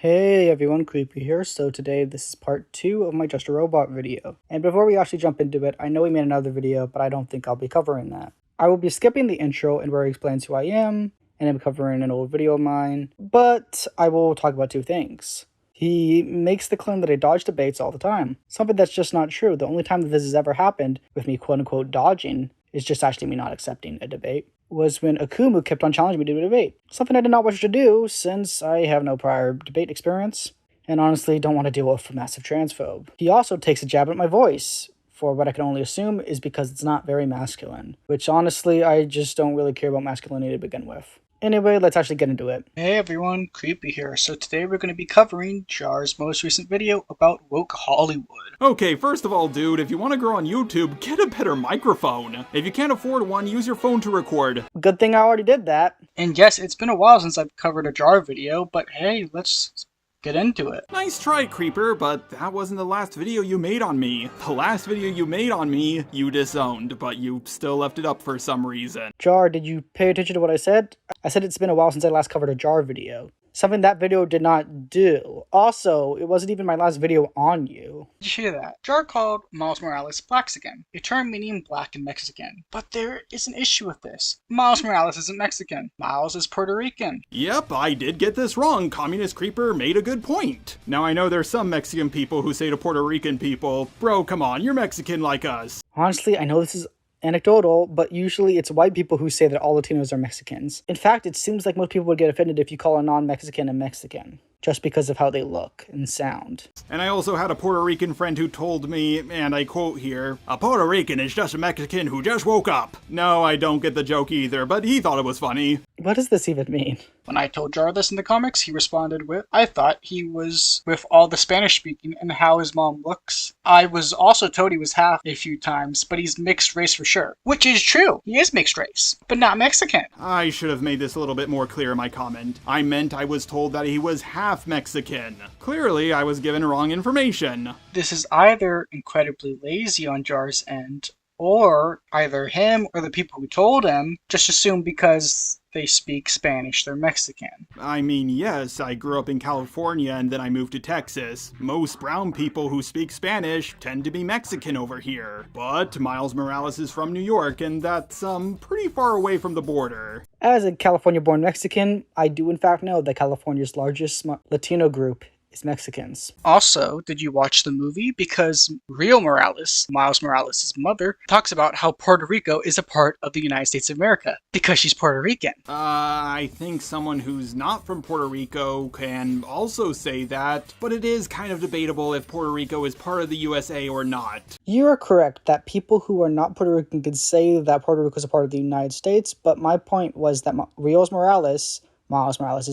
Hey everyone, Creepy here. So today this is part 2 of my Just a Robot video. And before we actually jump into it, I know we made another video, but I don't think I'll be covering that. I will be skipping the intro and where he explains who I am, and I'm covering an old video of mine, but I will talk about two things. He makes the claim that I dodge debates all the time, something that's just not true. The only time that this has ever happened with me quote-unquote dodging is just actually me not accepting a debate, was when Akumu kept on challenging me to a debate. Something I did not wish to do since I have no prior debate experience, and honestly don't want to deal with a massive transphobe. He also takes a jab at my voice, for what I can only assume is because it's not very masculine, which honestly I just don't really care about masculinity to begin with. Anyway, let's actually get into it. Hey everyone, Creepy here. So today we're going to be covering Jar's most recent video about woke Hollywood. Okay, first of all, dude, if you want to grow on YouTube, get a better microphone. If you can't afford one, use your phone to record. Good thing I already did that. And yes, it's been a while since I've covered a Jar video, but hey, let's get into it. Nice try, Creeper, but that wasn't the last video you made on me. The last video you made on me, you disowned, but you still left it up for some reason. Jar, did you pay attention to what I said? I said it's been a while since I last covered a Jar video. Something that video did not do. Also, it wasn't even my last video on you. Did you hear that? Jar called Miles Morales Blaxican, a term meaning black in Mexican. But there is an issue with this. Miles Morales isn't Mexican. Miles is Puerto Rican. Yep, I did get this wrong. Communist Creeper made a good point. Now I know there's some Mexican people who say to Puerto Rican people, bro, come on, you're Mexican like us. Honestly, I know this is anecdotal, but usually it's white people who say that all Latinos are Mexicans. In fact, it seems like most people would get offended if you call a non-Mexican a Mexican, just because of how they look and sound. And I also had a Puerto Rican friend who told me, and I quote here, "A Puerto Rican is just a Mexican who just woke up." No, I don't get the joke either, but he thought it was funny. What does this even mean? When I told Jar this in the comics, he responded with, I thought he was with all the Spanish speaking and how his mom looks. I was also told he was half a few times, but he's mixed race for sure. Which is true. He is mixed race, but not Mexican. I should have made this a little bit more clear in my comment. I meant I was told that he was half Mexican. Clearly, I was given wrong information. This is either incredibly lazy on Jar's end, or either him or the people who told him just assume because they speak Spanish, they're Mexican. I mean, yes, I grew up in California and then I moved to Texas. Most brown people who speak Spanish tend to be Mexican over here. But Miles Morales is from New York, and that's, pretty far away from the border. As a California-born Mexican, I do in fact know that California's largest Latino group is Mexicans. Also, did you watch the movie? Because real Morales, Miles Morales' mother, talks about how Puerto Rico is a part of the United States of America because she's Puerto Rican. I think someone who's not from Puerto Rico can also say that, but it is kind of debatable if Puerto Rico is part of the USA or not. You are correct that people who are not Puerto Rican could say that Puerto Rico is a part of the United States, but my point was that Miles Morales'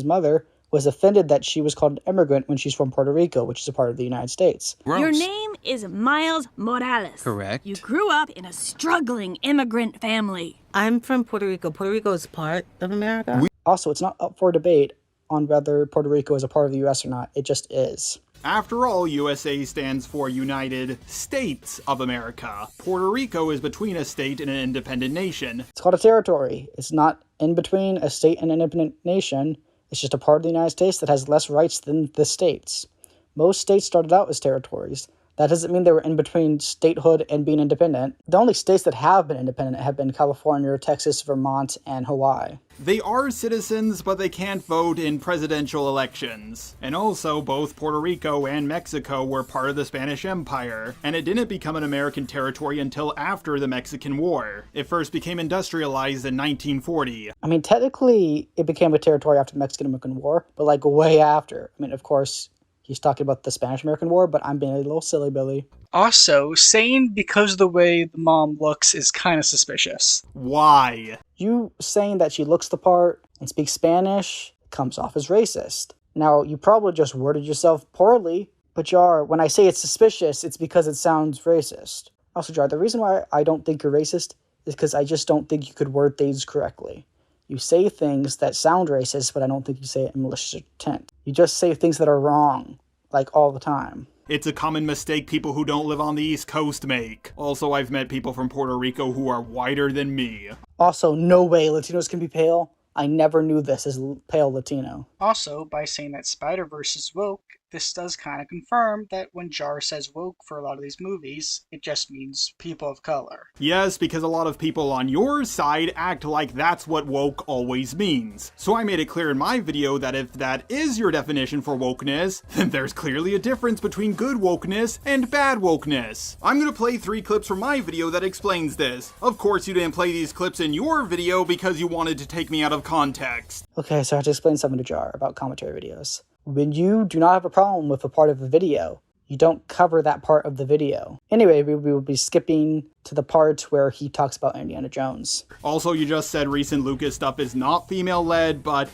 mother, was offended that she was called an immigrant when she's from Puerto Rico, which is a part of the United States. Gross. Your name is Miles Morales. Correct. You grew up in a struggling immigrant family. I'm from Puerto Rico. Puerto Rico is part of America. Also, it's not up for debate on whether Puerto Rico is a part of the U.S. or not. It just is. After all, USA stands for United States of America. Puerto Rico is between a state and an independent nation. It's called a territory. It's not in between a state and an independent nation. It's just a part of the United States that has less rights than the states. Most states started out as territories. That doesn't mean they were in between statehood and being independent. The only states that have been independent have been California, Texas, Vermont, and Hawaii. They are citizens, but they can't vote in presidential elections. And also, both Puerto Rico and Mexico were part of the Spanish Empire, and it didn't become an American territory until after the Mexican War. It first became industrialized in 1940. I mean, technically, it became a territory after the Mexican-American War, but like way after. I mean, of course, he's talking about the Spanish-American War, but I'm being a little silly, Billy. Also, saying because of the way the mom looks is kind of suspicious. Why? You saying that she looks the part and speaks Spanish comes off as racist. Now, you probably just worded yourself poorly, but Jar, when I say it's suspicious, it's because it sounds racist. Also, Jar, the reason why I don't think you're racist is because I just don't think you could word things correctly. You say things that sound racist, but I don't think you say it in malicious intent. You just say things that are wrong, like all the time. It's a common mistake people who don't live on the East Coast make. Also, I've met people from Puerto Rico who are whiter than me. Also, no way Latinos can be pale. I never knew this as pale Latino. Also, by saying that Spider-Verse is woke, this does kind of confirm that when Jar says woke for a lot of these movies, it just means people of color. Yes, because a lot of people on your side act like that's what woke always means. So I made it clear in my video that if that is your definition for wokeness, then there's clearly a difference between good wokeness and bad wokeness. I'm gonna play 3 clips from my video that explains this. Of course, you didn't play these clips in your video because you wanted to take me out of context. Okay, so I have to explain something to Jar about commentary videos. When you do not have a problem with a part of a video, you don't cover that part of the video. Anyway, we will be skipping to the part where he talks about Indiana Jones. Also, you just said recent Lucas stuff is not female-led, but,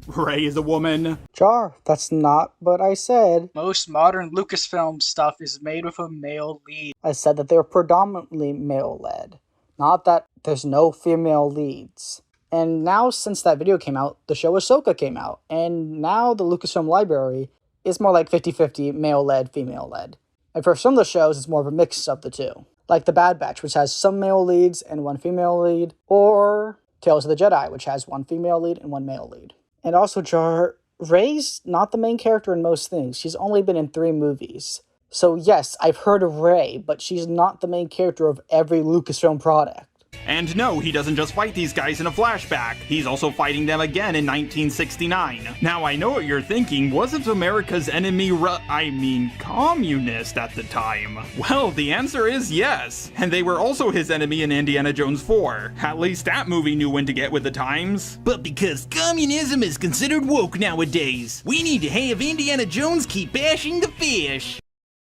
Rey is a woman. Jar, that's not what I said. Most modern Lucasfilm stuff is made with a male lead. I said that they're predominantly male-led, not that there's no female leads. And now, since that video came out, the show Ahsoka came out, and now the Lucasfilm library is more like 50-50 male-led, female-led. And for some of the shows, it's more of a mix of the two. Like The Bad Batch, which has some male leads and one female lead, or Tales of the Jedi, which has one female lead and one male lead. And also, Jar, Rey's not the main character in most things. She's only been in 3 movies. So yes, I've heard of Rey, but she's not the main character of every Lucasfilm product. And no, he doesn't just fight these guys in a flashback, he's also fighting them again in 1969. Now I know what you're thinking, wasn't America's enemy communist at the time? Well, the answer is yes, and they were also his enemy in Indiana Jones 4. At least that movie knew when to get with the times. But because communism is considered woke nowadays, we need to have Indiana Jones keep bashing the fish.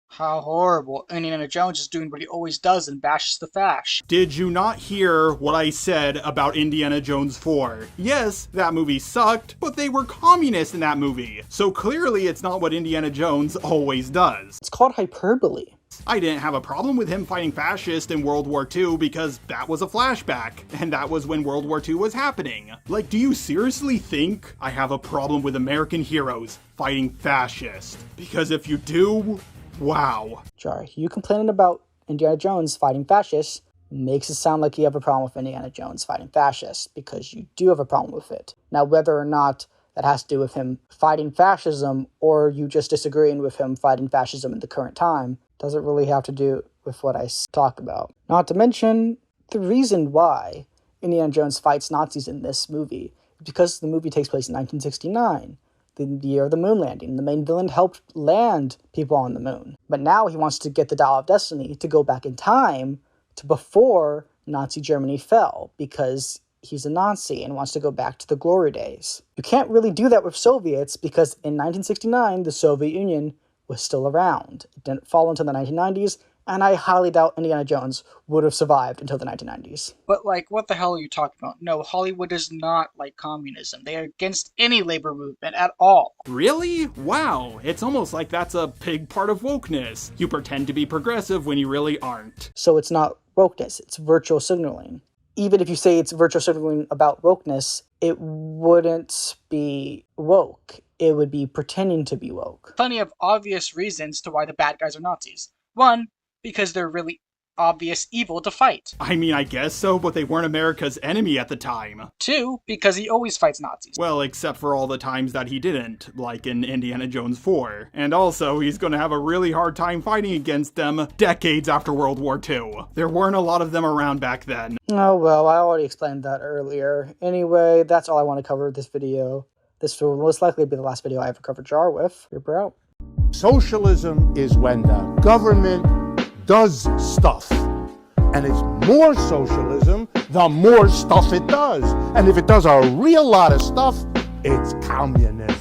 How horrible. Indiana Jones is doing what he always does and bashes the fash. Did you not hear what I said about Indiana Jones 4? Yes, that movie sucked, but they were communists in that movie. So clearly it's not what Indiana Jones always does. It's called hyperbole. I didn't have a problem with him fighting fascists in World War II because that was a flashback, and that was when World War II was happening. Like, do you seriously think I have a problem with American heroes fighting fascists? Because if you do, wow. Jar, you complaining about Indiana Jones fighting fascists makes it sound like you have a problem with Indiana Jones fighting fascists, because you do have a problem with it. Now, whether or not that has to do with him fighting fascism, or you just disagreeing with him fighting fascism at the current time, doesn't really have to do with what I talk about. Not to mention, the reason why Indiana Jones fights Nazis in this movie is because the movie takes place in 1969. The year of the moon landing. The main villain helped land people on the moon. But now he wants to get the Dial of Destiny to go back in time to before Nazi Germany fell, because he's a Nazi and wants to go back to the glory days. You can't really do that with Soviets, because in 1969, the Soviet Union was still around. It didn't fall until the 1990s, and I highly doubt Indiana Jones would have survived until the 1990s. But, like, what the hell are you talking about? No, Hollywood is not like communism. They are against any labor movement at all. Really? Wow, it's almost like that's a big part of wokeness. You pretend to be progressive when you really aren't. So it's not wokeness, it's virtual signaling. Even if you say it's virtual signaling about wokeness, it wouldn't be woke. It would be pretending to be woke. Plenty of obvious reasons to why the bad guys are Nazis. 1, because they're really obvious evil to fight. I mean, I guess so, but they weren't America's enemy at the time. 2, because he always fights Nazis. Well, except for all the times that he didn't, like in Indiana Jones 4. And also, he's gonna have a really hard time fighting against them decades after World War II. There weren't a lot of them around back then. Oh well, I already explained that earlier. Anyway, that's all I want to cover this video. This will most likely be the last video I ever cover Jar with. Reaper out. Socialism is when the government does stuff. And it's more socialism the more stuff it does. And if it does a real lot of stuff, it's communism.